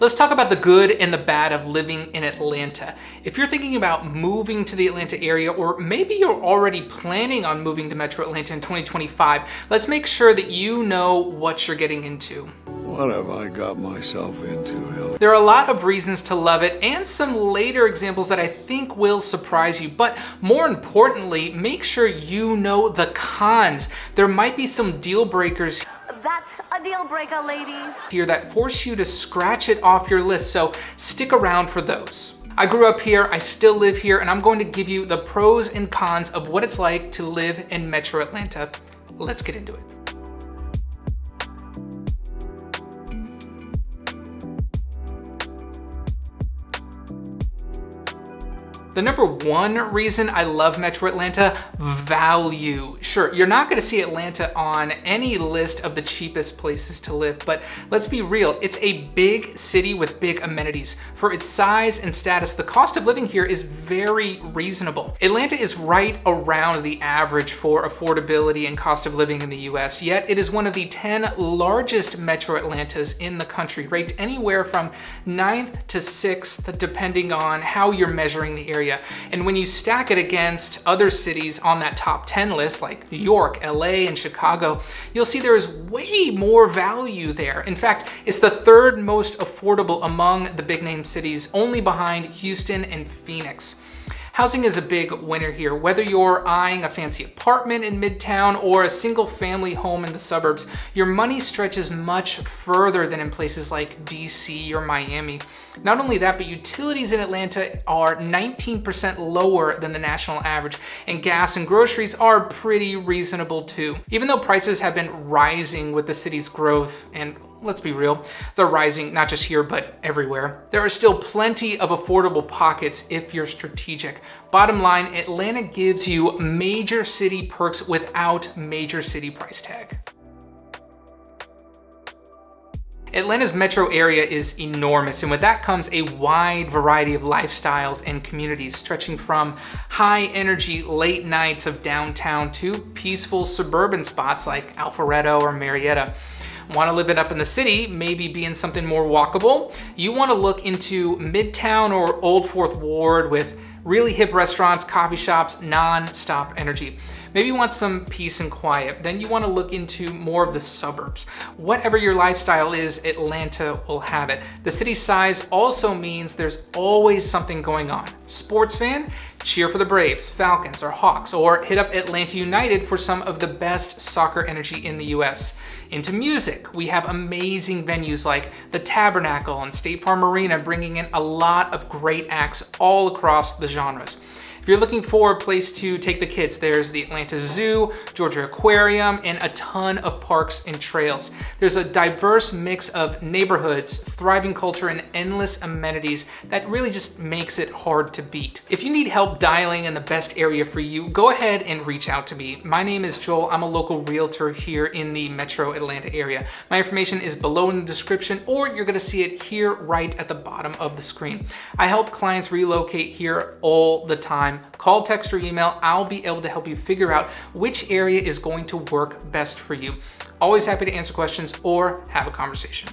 Let's talk about the good and the bad of living in Atlanta. If you're thinking about moving to the Atlanta area, or maybe you're already planning on moving to Metro Atlanta in 2025, let's make sure that you know what you're getting into. What have I got myself into, Hilly? There are a lot of reasons to love it and some later examples that I think will surprise you, but more importantly, make sure you know the cons. There might be some deal breakers. That's a deal breaker, ladies. Here that force you to scratch it off your list, so stick around for those. I grew up here, I still live here, and I'm going to give you the pros and cons of what it's like to live in Metro Atlanta. Let's get into it. The number one reason I love Metro Atlanta, value. Sure, you're not gonna see Atlanta on any list of the cheapest places to live, but let's be real, it's a big city with big amenities. For its size and status, the cost of living here is very reasonable. Atlanta is right around the average for affordability and cost of living in the US, yet it is one of the 10 largest Metro Atlantas in the country, ranked anywhere from 9th to 6th, depending on how you're measuring the area. And when you stack it against other cities on that top 10 list, like New York, LA, and Chicago, you'll see there is way more value there. In fact, it's the third most affordable among the big name cities, only behind Houston and Phoenix. Housing is a big winner here. Whether you're eyeing a fancy apartment in Midtown or a single family home in the suburbs, your money stretches much further than in places like DC or Miami. Not only that, but utilities in Atlanta are 19% lower than the national average, and gas and groceries are pretty reasonable too. Even though prices have been rising with the city's growth, and let's be real, they're rising not just here, but everywhere, there are still plenty of affordable pockets if you're strategic. Bottom line, Atlanta gives you major city perks without major city price tag. Atlanta's metro area is enormous, and with that comes a wide variety of lifestyles and communities, stretching from high energy late nights of downtown to peaceful suburban spots like Alpharetta or Marietta. Want to live it up in the city, maybe be in something more walkable? You want to look into Midtown or Old Fourth Ward with really hip restaurants, coffee shops, non-stop energy. Maybe you want some peace and quiet. Then you want to look into more of the suburbs. Whatever your lifestyle is, Atlanta will have it. The city size also means there's always something going on. Sports fan? Cheer for the Braves, Falcons, or Hawks, or hit up Atlanta United for some of the best soccer energy in the US. Into music, we have amazing venues like the Tabernacle and State Farm Arena, bringing in a lot of great acts all across the genres. If you're looking for a place to take the kids, there's the Atlanta Zoo, Georgia Aquarium, and a ton of parks and trails. There's a diverse mix of neighborhoods, thriving culture, and endless amenities that really just makes it hard to beat. If you need help dialing in the best area for you, go ahead and reach out to me. My name is Joel. I'm a local realtor here in the Metro Atlanta area. My information is below in the description, or you're gonna see it here right at the bottom of the screen. I help clients relocate here all the time. Call, text, or email. I'll be able to help you figure out which area is going to work best for you. Always happy to answer questions or have a conversation.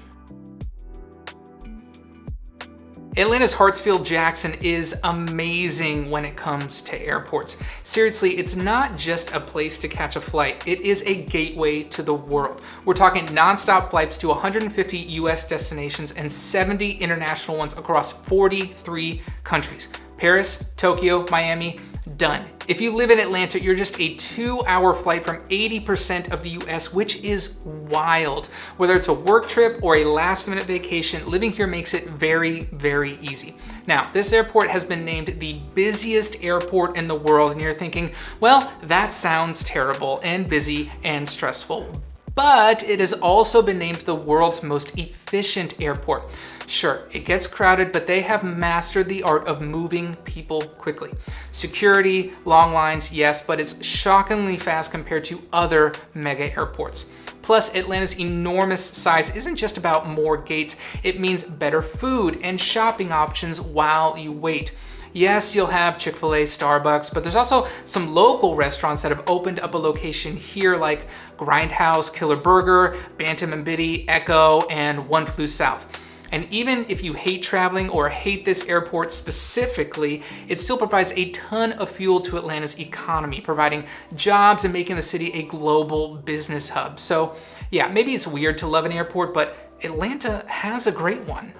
Atlanta's Hartsfield-Jackson is amazing when it comes to airports. Seriously, it's not just a place to catch a flight, it is a gateway to the world. We're talking nonstop flights to 150 US destinations and 70 international ones across 43 countries. Paris, Tokyo, Miami, done. If you live in Atlanta, you're just a 2-hour flight from 80% of the US, which is wild. Whether it's a work trip or a last-minute vacation, living here makes it very, very easy. Now, this airport has been named the busiest airport in the world, and you're thinking, well, that sounds terrible and busy and stressful. But it has also been named the world's most efficient airport. Sure, it gets crowded, but they have mastered the art of moving people quickly. Security, long lines, yes, but it's shockingly fast compared to other mega airports. Plus, Atlanta's enormous size isn't just about more gates, it means better food and shopping options while you wait. Yes, you'll have Chick-fil-A, Starbucks, but there's also some local restaurants that have opened up a location here like Grindhouse, Killer Burger, Bantam and Biddy, Echo, and One Flew South. And even if you hate traveling or hate this airport specifically, it still provides a ton of fuel to Atlanta's economy, providing jobs and making the city a global business hub. So yeah, maybe it's weird to love an airport, but Atlanta has a great one.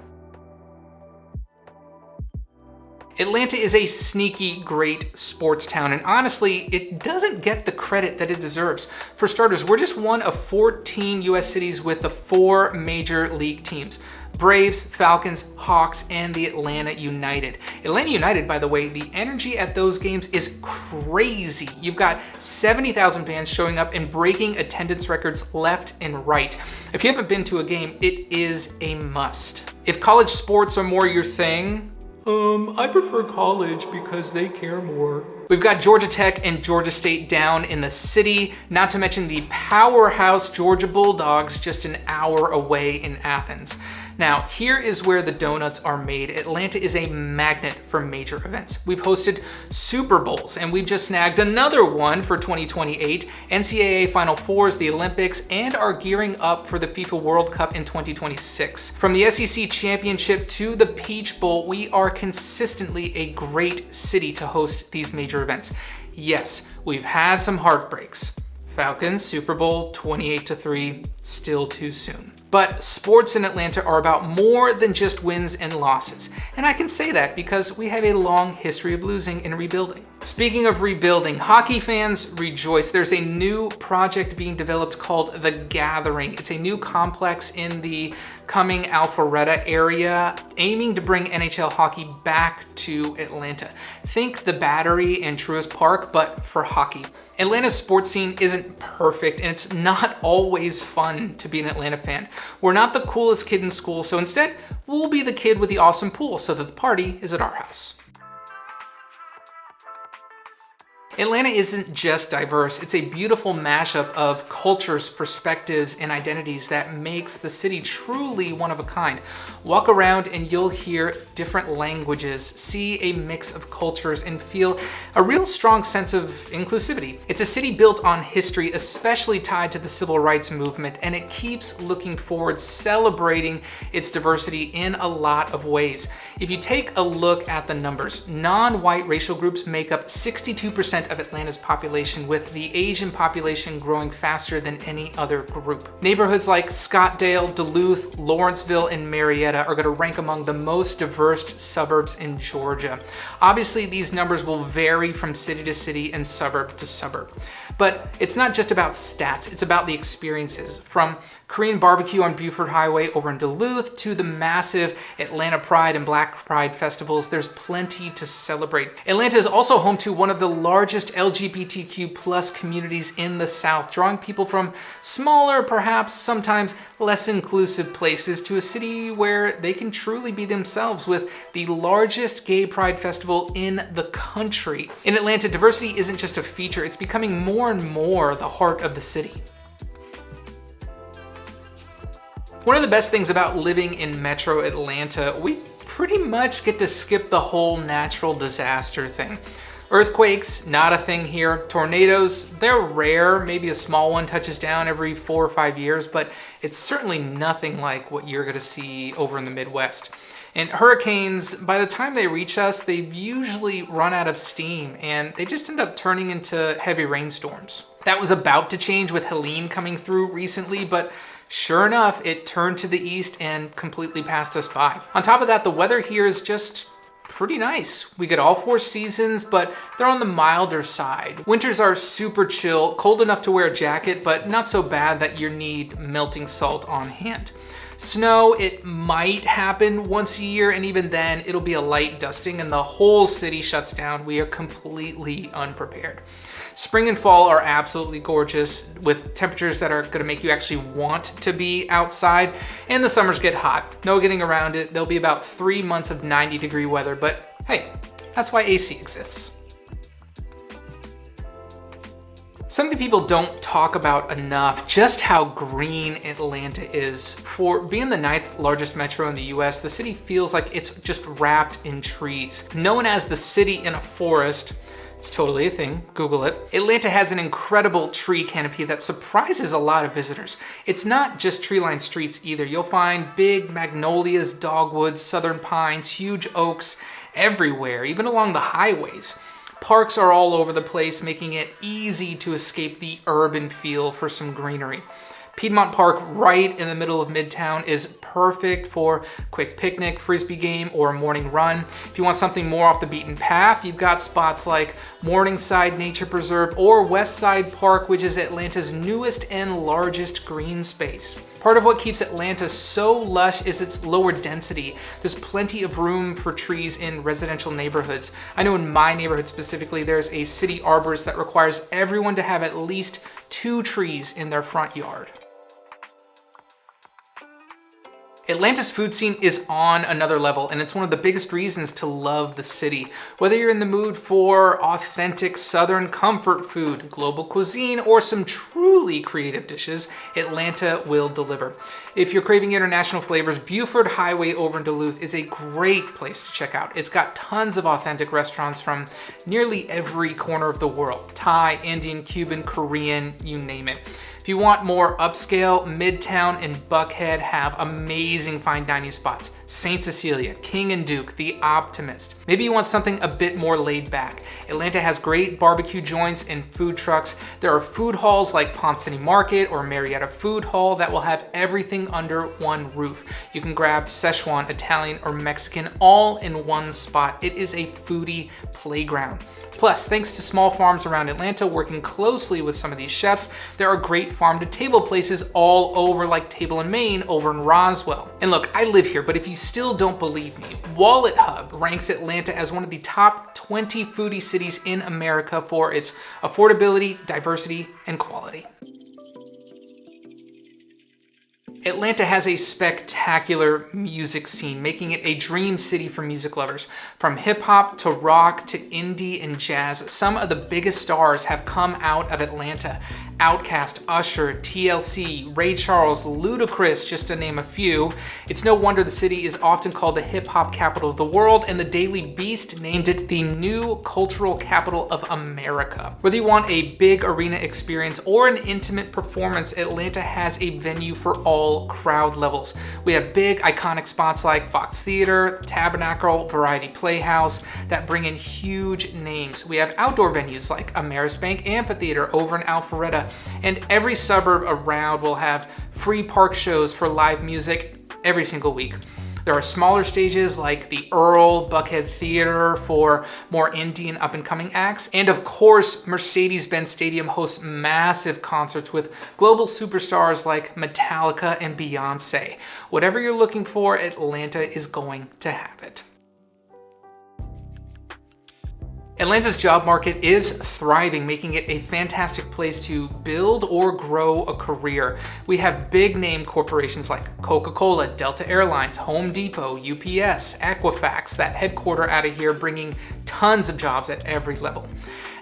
Atlanta is a sneaky great sports town, and honestly, it doesn't get the credit that it deserves. For starters, we're just one of 14 US cities with the 4 major league teams: Braves, Falcons, Hawks, and the Atlanta United. Atlanta United, by the way, the energy at those games is crazy. You've got 70,000 fans showing up and breaking attendance records left and right. If you haven't been to a game, it is a must. If college sports are more your thing, I prefer college because they care more. We've got Georgia Tech and Georgia State down in the city, not to mention the powerhouse Georgia Bulldogs just an hour away in Athens. Now, here is where the donuts are made. Atlanta is a magnet for major events. We've hosted Super Bowls, and we've just snagged another one for 2028, NCAA Final Fours, the Olympics, and are gearing up for the FIFA World Cup in 2026. From the SEC Championship to the Peach Bowl, we are consistently a great city to host these major events. Yes, we've had some heartbreaks. Falcons, Super Bowl, 28-3, still too soon. But sports in Atlanta are about more than just wins and losses. And I can say that because we have a long history of losing and rebuilding. Speaking of rebuilding, hockey fans rejoice. There's a new project being developed called The Gathering. It's a new complex in the coming Alpharetta area, aiming to bring NHL hockey back to Atlanta. Think the Battery and Truist Park, but for hockey. Atlanta's sports scene isn't perfect, and it's not always fun to be an Atlanta fan. We're not the coolest kid in school, so instead, we'll be the kid with the awesome pool so that the party is at our house. Atlanta isn't just diverse, it's a beautiful mashup of cultures, perspectives, and identities that makes the city truly one of a kind. Walk around and you'll hear different languages, see a mix of cultures, and feel a real strong sense of inclusivity. It's a city built on history, especially tied to the civil rights movement, and it keeps looking forward, celebrating its diversity in a lot of ways. If you take a look at the numbers, non-white racial groups make up 62% of Atlanta's population, with the Asian population growing faster than any other group. Neighborhoods like Scottdale, Duluth, Lawrenceville, and Marietta are going to rank among the most diverse suburbs in Georgia. Obviously, these numbers will vary from city to city and suburb to suburb. But it's not just about stats, it's about the experiences. From Korean barbecue on Buford Highway over in Duluth to the massive Atlanta Pride and Black Pride festivals, there's plenty to celebrate. Atlanta is also home to one of the largest LGBTQ+ communities in the South, drawing people from smaller, perhaps sometimes less inclusive places to a city where they can truly be themselves, with the largest gay pride festival in the country. In Atlanta, diversity isn't just a feature, it's becoming more and more the heart of the city. One of the best things about living in Metro Atlanta, we pretty much get to skip the whole natural disaster thing. Earthquakes, not a thing here. Tornadoes, they're rare. Maybe a small one touches down every 4 or 5 years, but it's certainly nothing like what you're gonna see over in the Midwest. And hurricanes, by the time they reach us, they've usually run out of steam and they just end up turning into heavy rainstorms. That was about to change with Helene coming through recently, but sure enough, it turned to the east and completely passed us by. On top of that, the weather here is just pretty nice. We get all 4 seasons, but they're on the milder side. Winters are super chill, cold enough to wear a jacket, but not so bad that you need melting salt on hand. Snow, it might happen once a year, and even then it'll be a light dusting and the whole city shuts down. We are completely unprepared. Spring and fall are absolutely gorgeous, with temperatures that are gonna make you actually want to be outside, and the summers get hot. No getting around it. There'll be about 3 months of 90-degree weather, but hey, that's why AC exists. Something people don't talk about enough, just how green Atlanta is. For being the 9th largest metro in the US, the city feels like it's just wrapped in trees. Known as the city in a forest, It's totally a thing. Google it. Atlanta has an incredible tree canopy that surprises a lot of visitors. It's not just tree-lined streets either. You'll find big magnolias, dogwoods, southern pines, huge oaks everywhere, even along the highways. Parks are all over the place, making it easy to escape the urban feel for some greenery. Piedmont Park, right in the middle of Midtown, is perfect for quick picnic, frisbee game, or a morning run. If you want something more off the beaten path, you've got spots like Morningside Nature Preserve or Westside Park, which is Atlanta's newest and largest green space. Part of what keeps Atlanta so lush is its lower density. There's plenty of room for trees in residential neighborhoods. I know in my neighborhood specifically, there's a city arborist that requires everyone to have at least 2 trees in their front yard. Atlanta's food scene is on another level, and it's one of the biggest reasons to love the city. Whether you're in the mood for authentic Southern comfort food, global cuisine, or some truly creative dishes, Atlanta will deliver. If you're craving international flavors, Buford Highway over in Duluth is a great place to check out. It's got tons of authentic restaurants from nearly every corner of the world. Thai, Indian, Cuban, Korean, you name it. If you want more upscale, Midtown and Buckhead have amazing fine dining spots. St. Cecilia, King and Duke, The Optimist. Maybe you want something a bit more laid back. Atlanta has great barbecue joints and food trucks. There are food halls like Ponce City Market or Marietta Food Hall that will have everything under one roof. You can grab Szechuan, Italian, or Mexican all in one spot. It is a foodie playground. Plus, thanks to small farms around Atlanta working closely with some of these chefs, there are great farm-to-table places all over, like Table & Maine over in Roswell. And look, I live here, but if you still don't believe me, Wallet Hub ranks Atlanta as one of the top 20 foodie cities in America for its affordability, diversity, and quality. Atlanta has a spectacular music scene, making it a dream city for music lovers. From hip hop to rock to indie and jazz, some of the biggest stars have come out of Atlanta. Outkast, Usher, TLC, Ray Charles, Ludacris, just to name a few. It's no wonder the city is often called the hip-hop capital of the world, and the Daily Beast named it the new cultural capital of America. Whether you want a big arena experience or an intimate performance, Atlanta has a venue for all crowd levels. We have big, iconic spots like Fox Theater, Tabernacle, Variety Playhouse that bring in huge names. We have outdoor venues like Ameris Bank Amphitheater over in Alpharetta, and every suburb around will have free park shows for live music every single week. There are smaller stages like the Earl Buckhead Theater for more indie and up-and-coming acts. And of course, Mercedes-Benz Stadium hosts massive concerts with global superstars like Metallica and Beyonce. Whatever you're looking for, Atlanta is going to have it. Atlanta's job market is thriving, making it a fantastic place to build or grow a career. We have big name corporations like Coca-Cola, Delta Airlines, Home Depot, UPS, Equifax that headquarter out of here, bringing tons of jobs at every level.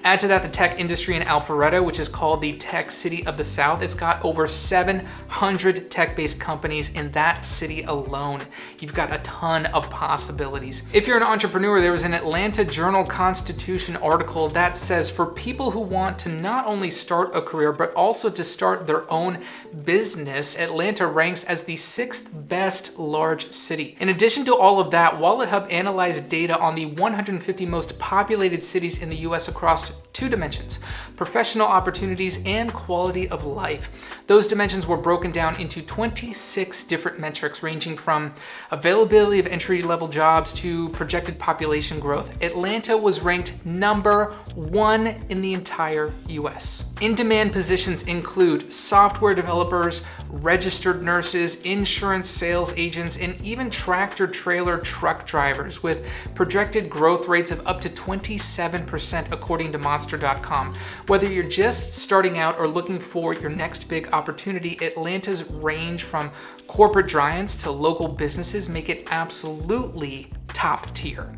Add to that the tech industry in Alpharetta, which is called the Tech City of the South. It's got over 700 tech-based companies in that city alone. You've got a ton of possibilities. If you're an entrepreneur, there was an Atlanta Journal-Constitution article that says for people who want to not only start a career, but also to start their own business, Atlanta ranks as the 6th best large city. In addition to all of that, Wallet Hub analyzed data on the 150 most populated cities in the US across 2 dimensions: professional opportunities and quality of life. Those dimensions were broken down into 26 different metrics ranging from availability of entry-level jobs to projected population growth. Atlanta was ranked number 1 in the entire US. In-demand positions include software developers, registered nurses, insurance sales agents, and even tractor-trailer truck drivers, with projected growth rates of up to 27% according to Monster.com. Whether you're just starting out or looking for your next big opportunity, Atlanta's range from corporate giants to local businesses make it absolutely top tier.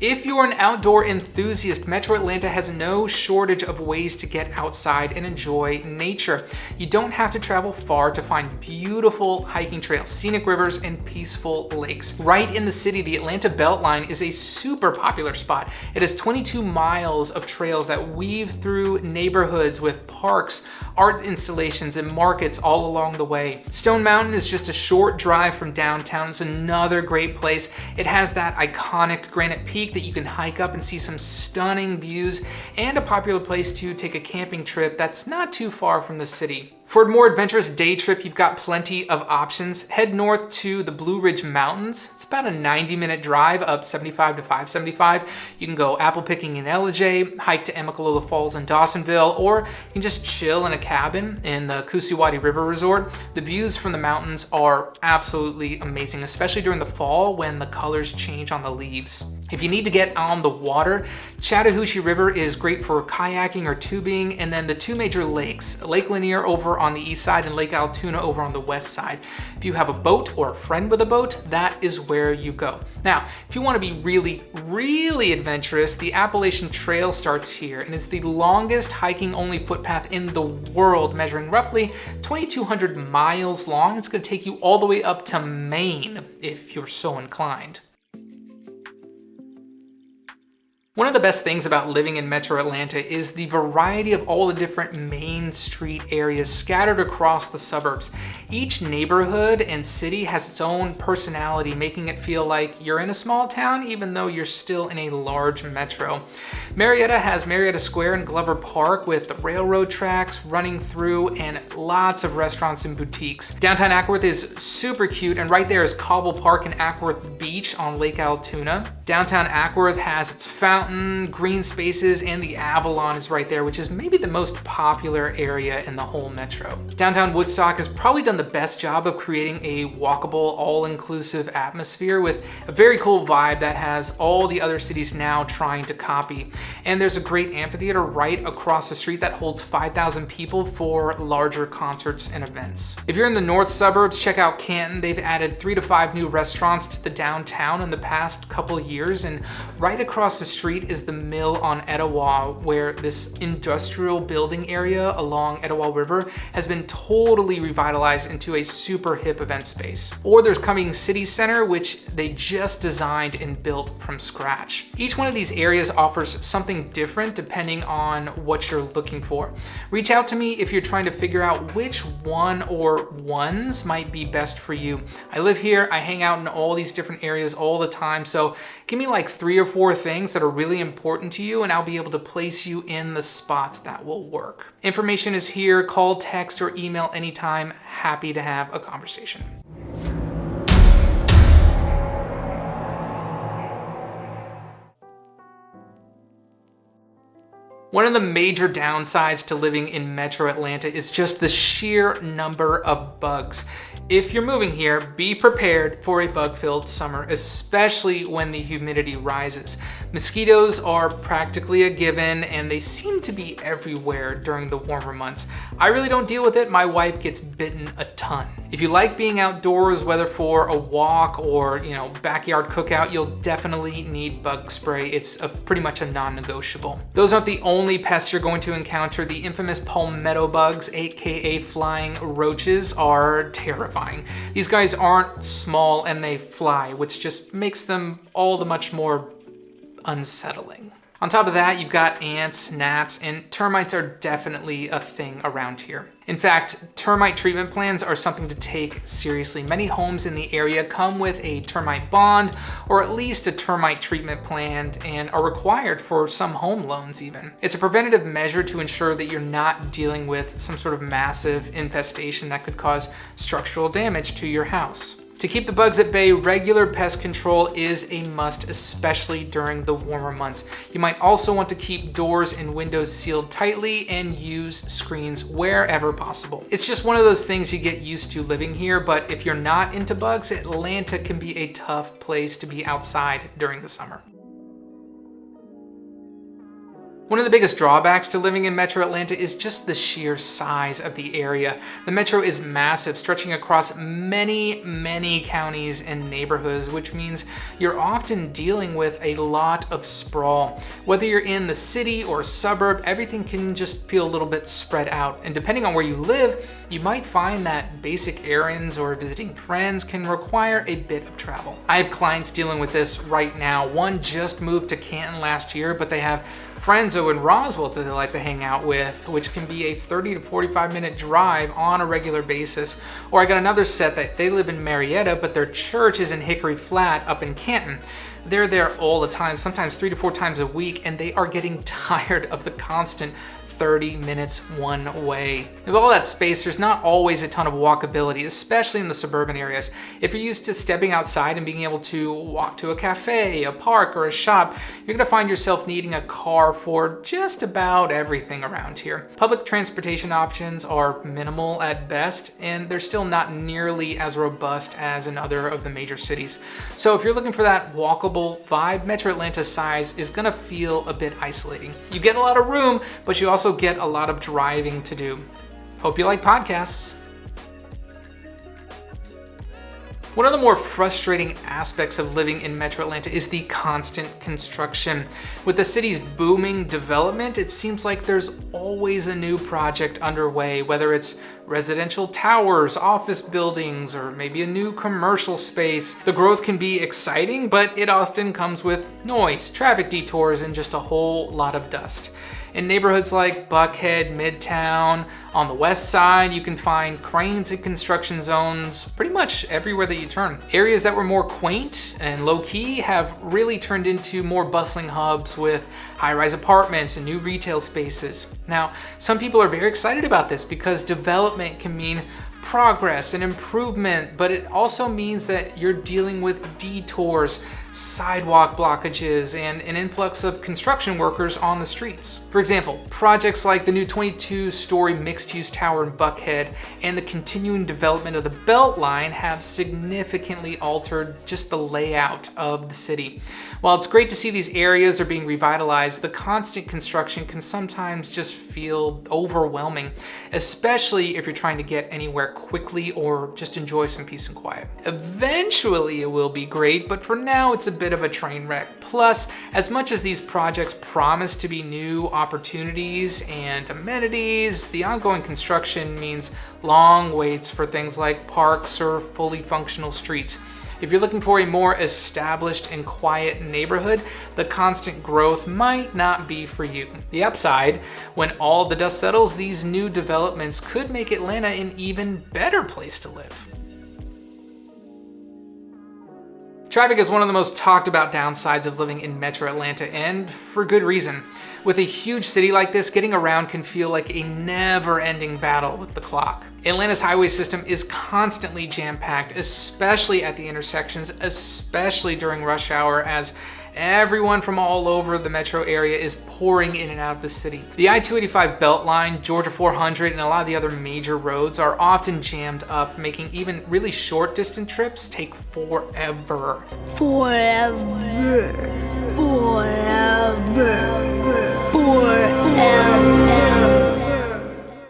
If you're an outdoor enthusiast, Metro Atlanta has no shortage of ways to get outside and enjoy nature. You don't have to travel far to find beautiful hiking trails, scenic rivers, and peaceful lakes. Right in the city, the Atlanta Beltline is a super popular spot. It has 22 miles of trails that weave through neighborhoods with parks, art installations, and markets all along the way. Stone Mountain is just a short drive from downtown. It's another great place. It has that iconic granite peak that you can hike up and see some stunning views, and a popular place to take a camping trip that's not too far from the city. For a more adventurous day trip, you've got plenty of options. Head north to the Blue Ridge Mountains. It's about a 90-minute drive up 75 to 575. You can go apple picking in Ellijay, hike to Emekalola Falls in Dawsonville, or you can just chill in a cabin in the Kusiwati River Resort. The views from the mountains are absolutely amazing, especially during the fall when the colors change on the leaves. If you need to get on the water, Chattahoochee River is great for kayaking or tubing, and then the two major lakes, Lake Lanier over on the east side and Lake Altoona over on the west side. If you have a boat or a friend with a boat, that is where you go. Now, if you want to be really adventurous, the Appalachian Trail starts here, and it's the longest hiking-only footpath in the world, measuring roughly 2,200 miles long. It's going to take you all the way up to Maine, if you're so inclined. One of the best things about living in Metro Atlanta is the variety of all the different main street areas scattered across the suburbs. Each neighborhood and city has its own personality, making it feel like you're in a small town even though you're still in a large metro. Marietta has Marietta Square and Glover Park with the railroad tracks running through and lots of restaurants and boutiques. Downtown Acworth is super cute, and right there is Cobble Park and Acworth Beach on Lake Altoona. Downtown Acworth has its fountain, green spaces, and the Avalon is right there, which is maybe the most popular area in the whole metro. Downtown Woodstock has probably done the best job of creating a walkable, all-inclusive atmosphere with a very cool vibe that has all the other cities now trying to copy. And there's a great amphitheater right across the street that holds 5,000 people for larger concerts and events. If you're in the north suburbs, check out Canton. They've added 3 to 5 new restaurants to the downtown in the past couple of years, and right across the street is the Mill on Etowah, where this industrial building area along Etowah River has been totally revitalized into a super hip event space. Or there's Cumming City Center, which they just designed and built from scratch. Each one of these areas offers something different depending on what you're looking for. Reach out to me if you're trying to figure out which one or ones might be best for you. I live here, I hang out in all these different areas all the time, so give me like 3 or 4 things that are really important to you and I'll be able to place you in the spots that will work. Information is here. Call, text, or email anytime. Happy to have a conversation. One of the major downsides to living in Metro Atlanta is just the sheer number of bugs. If you're moving here, be prepared for a bug-filled summer, especially when the humidity rises. Mosquitoes are practically a given, and they seem to be everywhere during the warmer months. I really don't deal with it. My wife gets bitten a ton. If you like being outdoors, whether for a walk or backyard cookout, you'll definitely need bug spray. It's pretty much a non-negotiable. Those aren't the only pests you're going to encounter. The infamous palmetto bugs, aka flying roaches, are terrifying. These guys aren't small and they fly, which just makes them all the much more unsettling. On top of that, you've got ants, gnats, and termites are definitely a thing around here. In fact, termite treatment plans are something to take seriously. Many homes in the area come with a termite bond or at least a termite treatment plan and are required for some home loans even. It's a preventative measure to ensure that you're not dealing with some sort of massive infestation that could cause structural damage to your house. To keep the bugs at bay, regular pest control is a must, especially during the warmer months. You might also want to keep doors and windows sealed tightly and use screens wherever possible. It's just one of those things you get used to living here, but if you're not into bugs, Atlanta can be a tough place to be outside during the summer. One of the biggest drawbacks to living in Metro Atlanta is just the sheer size of the area. The Metro is massive, stretching across many counties and neighborhoods, which means you're often dealing with a lot of sprawl. Whether you're in the city or suburb, everything can just feel a little bit spread out. And depending on where you live, you might find that basic errands or visiting friends can require a bit of travel. I have clients dealing with this right now. One just moved to Canton last year, but they have friends over in Roswell that they like to hang out with, which can be a 30 to 45 minute drive on a regular basis. Or I got another set that they live in Marietta, but their church is in Hickory Flat up in Canton. They're there all the time, sometimes 3 to 4 times a week, and they are getting tired of the constant 30 minutes one way. With all that space, there's not always a ton of walkability, especially in the suburban areas. If you're used to stepping outside and being able to walk to a cafe, a park, or a shop, you're gonna find yourself needing a car for just about everything around here. Public transportation options are minimal at best, and they're still not nearly as robust as in other of the major cities. So if you're looking for that walkable vibe, Metro Atlanta's size is gonna feel a bit isolating. You get a lot of room, but you also get a lot of driving to do. Hope you like podcasts. One of the more frustrating aspects of living in Metro Atlanta is the constant construction. With the city's booming development, it seems like there's always a new project underway, whether it's residential towers, office buildings, or maybe a new commercial space. The growth can be exciting, but it often comes with noise, traffic detours, and just a whole lot of dust. In neighborhoods like Buckhead, Midtown, on the west side, you can find cranes and construction zones pretty much everywhere that you turn. Areas that were more quaint and low-key have really turned into more bustling hubs with high-rise apartments and new retail spaces. Now, some people are very excited about this because development can mean progress and improvement, but it also means that you're dealing with detours, sidewalk blockages, and an influx of construction workers on the streets. For example, projects like the new 22-story mixed-use tower in Buckhead and the continuing development of the Beltline have significantly altered just the layout of the city. While it's great to see these areas are being revitalized, the constant construction can sometimes just feel overwhelming, especially if you're trying to get anywhere quickly or just enjoy some peace and quiet. Eventually it will be great, but for now it's a bit of a train wreck. Plus, as much as these projects promise to be new opportunities and amenities, the ongoing construction means long waits for things like parks or fully functional streets. If you're looking for a more established and quiet neighborhood, the constant growth might not be for you. The upside, when all the dust settles, these new developments could make Atlanta an even better place to live. Traffic is one of the most talked about downsides of living in Metro Atlanta, and for good reason. With a huge city like this, getting around can feel like a never-ending battle with the clock. Atlanta's highway system is constantly jam-packed, especially at the intersections, especially during rush hour, as everyone from all over the metro area is pouring in and out of the city. The I-285 Beltline, Georgia 400, and a lot of the other major roads are often jammed up, making even really short distance trips take forever.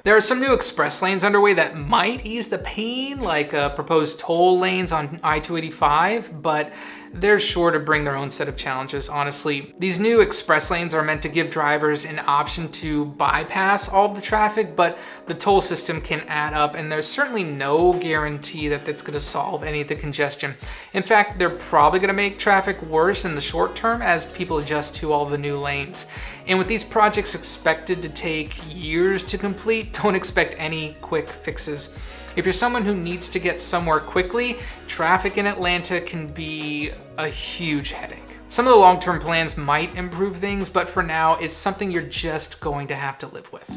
There are some new express lanes underway that might ease the pain, like proposed toll lanes on I-285, but they're sure to bring their own set of challenges, honestly. These new express lanes are meant to give drivers an option to bypass all of the traffic, but the toll system can add up, and there's certainly no guarantee that that's gonna solve any of the congestion. In fact, they're probably gonna make traffic worse in the short term as people adjust to all the new lanes. And with these projects expected to take years to complete, don't expect any quick fixes. If you're someone who needs to get somewhere quickly, traffic in Atlanta can be a huge headache. Some of the long-term plans might improve things, but for now, it's something you're just going to have to live with.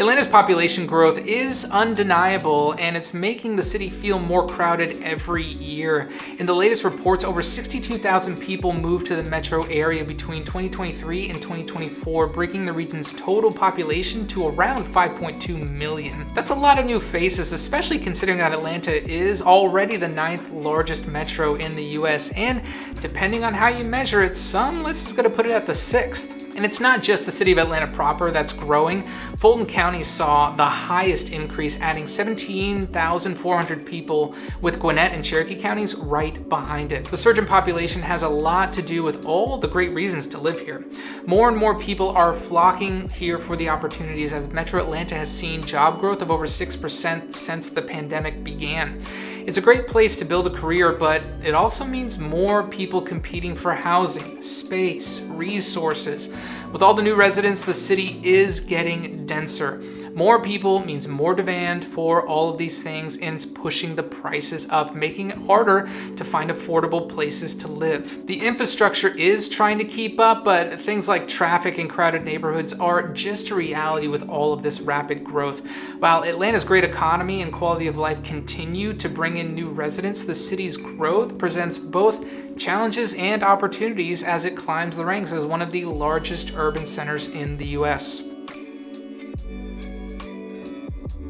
Atlanta's population growth is undeniable, and it's making the city feel more crowded every year. In the latest reports, over 62,000 people moved to the metro area between 2023 and 2024, breaking the region's total population to around 5.2 million. That's a lot of new faces, especially considering that Atlanta is already the 9th largest metro in the US, and depending on how you measure it, some lists is going to put it at the 6th. And it's not just the city of Atlanta proper that's growing. Fulton County saw the highest increase, adding 17,400 people, with Gwinnett and Cherokee counties right behind it. The surge in population has a lot to do with all the great reasons to live here. More and more people are flocking here for the opportunities, as Metro Atlanta has seen job growth of over 6% since the pandemic began. It's a great place to build a career, but it also means more people competing for housing, space, resources. With all the new residents, the city is getting denser. More people means more demand for all of these things, and it's pushing the prices up, making it harder to find affordable places to live. The infrastructure is trying to keep up, but things like traffic and crowded neighborhoods are just a reality with all of this rapid growth. While Atlanta's great economy and quality of life continue to bring in new residents, the city's growth presents both challenges and opportunities as it climbs the ranks as one of the largest urban centers in the US.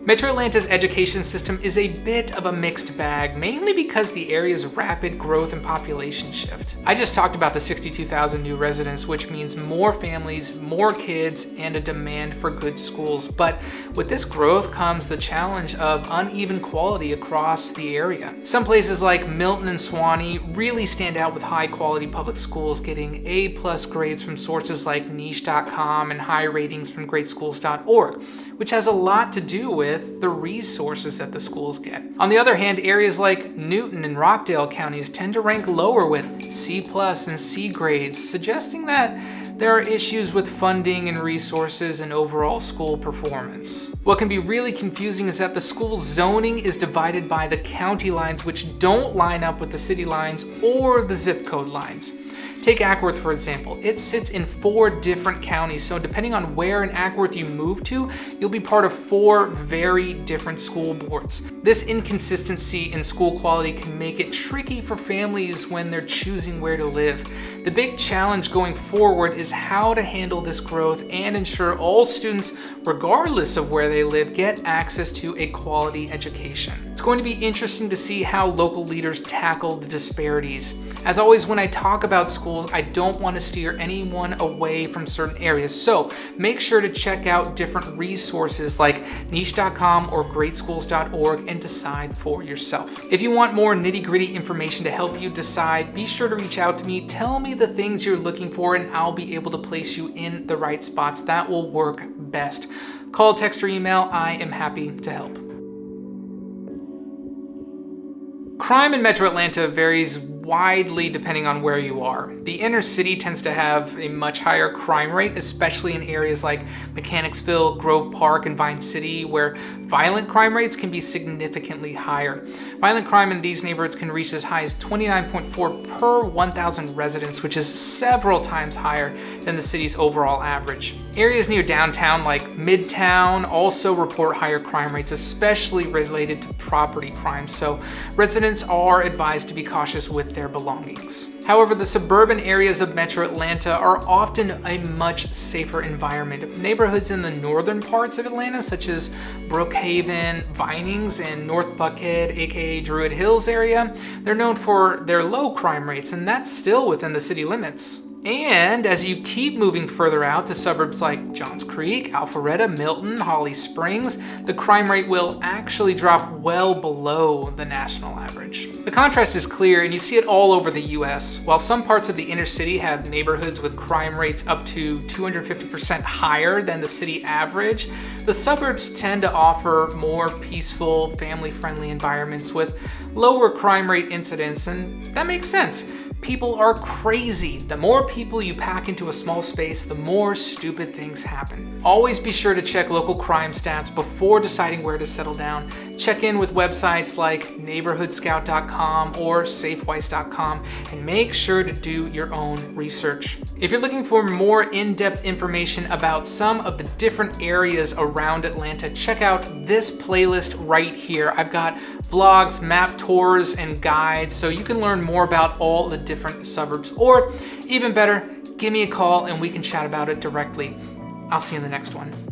Metro Atlanta's education system is a bit of a mixed bag, mainly because the area's rapid growth and population shift. I just talked about the 62,000 new residents, which means more families, more kids, and a demand for good schools. But with this growth comes the challenge of uneven quality across the area. Some places like Milton and Suwanee really stand out with high quality public schools, getting A+ grades from sources like niche.com and high ratings from greatschools.org, which has a lot to do with the resources that the schools get. On the other hand, areas like Newton and Rockdale counties tend to rank lower with C+ and C grades, suggesting that there are issues with funding and resources and overall school performance. What can be really confusing is that the school zoning is divided by the county lines, which don't line up with the city lines or the zip code lines. Take Ackworth, for example. It sits in 4 different counties, so depending on where in Ackworth you move to, you'll be part of 4 very different school boards. This inconsistency in school quality can make it tricky for families when they're choosing where to live. The big challenge going forward is how to handle this growth and ensure all students, regardless of where they live, get access to a quality education. It's going to be interesting to see how local leaders tackle the disparities. As always, when I talk about schools, I don't want to steer anyone away from certain areas, so make sure to check out different resources like niche.com or greatschools.org and decide for yourself. If you want more nitty-gritty information to help you decide, be sure to reach out to me. Tell me the things you're looking for, and I'll be able to place you in the right spots that will work best. Call, text, or email. I am happy to help. Crime in Metro Atlanta varies widely depending on where you are. The inner city tends to have a much higher crime rate, especially in areas like Mechanicsville, Grove Park, and Vine City, where violent crime rates can be significantly higher. Violent crime in these neighborhoods can reach as high as 29.4 per 1,000 residents, which is several times higher than the city's overall average. Areas near downtown like Midtown also report higher crime rates, especially related to property crime, so residents are advised to be cautious with their belongings. However, the suburban areas of Metro Atlanta are often a much safer environment. Neighborhoods in the northern parts of Atlanta, such as Brookhaven, Vinings, and North Buckhead, aka Druid Hills area, they're known for their low crime rates, and that's still within the city limits. And as you keep moving further out to suburbs like Johns Creek, Alpharetta, Milton, Holly Springs, the crime rate will actually drop well below the national average. The contrast is clear, and you see it all over the US. While some parts of the inner city have neighborhoods with crime rates up to 250% higher than the city average, the suburbs tend to offer more peaceful, family-friendly environments with lower crime rate incidents, and that makes sense. People are crazy. The more people you pack into a small space, the more stupid things happen. Always be sure to check local crime stats before deciding where to settle down. Check in with websites like neighborhoodscout.com or safewise.com and make sure to do your own research. If you're looking for more in-depth information about some of the different areas around Atlanta, check out this playlist right here. I've got vlogs, map tours, and guides so you can learn more about all the different suburbs. Or even better, give me a call and we can chat about it directly. I'll see you in the next one.